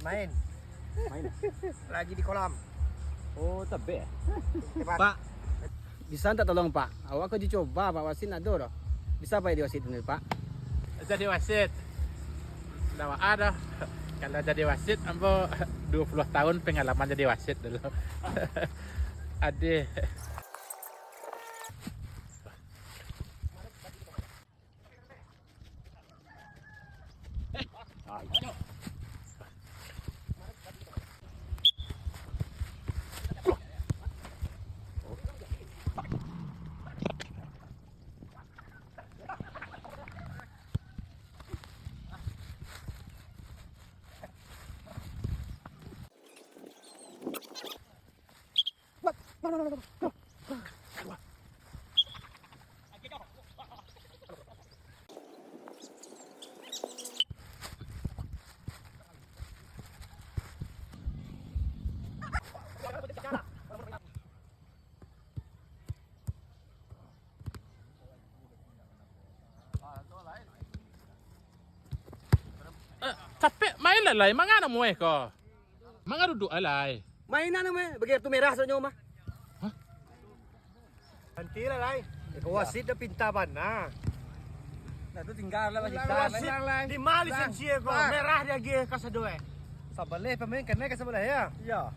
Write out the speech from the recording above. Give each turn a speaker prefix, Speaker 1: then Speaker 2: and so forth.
Speaker 1: Main.
Speaker 2: Main.
Speaker 1: Lagi di kolam.
Speaker 2: Oh, tabi.
Speaker 3: Pak, bisa tak tolong Pak? Awak kerja coba Pak wasit nak doh. Bisa Pak diwasit ini Pak?
Speaker 4: Jadi wasit. Nama ada. Kalau jadi wasit, ambo 20 tahun pengalaman jadi wasit dulu. Ade. Tapi main lalai, mangana mo ko? Mga duduk alay.
Speaker 3: Mainan naman, bagay tu merah sa inyo mah.
Speaker 1: Pantira lai. Ikaw wasit na pintaban na.
Speaker 3: Nah, tu tinggal lah
Speaker 1: Wasit. Di mali lisensia ko. Merah dia gi kasadue.
Speaker 3: Sabaleh pemain kena ke sebelah ya.
Speaker 1: Ya.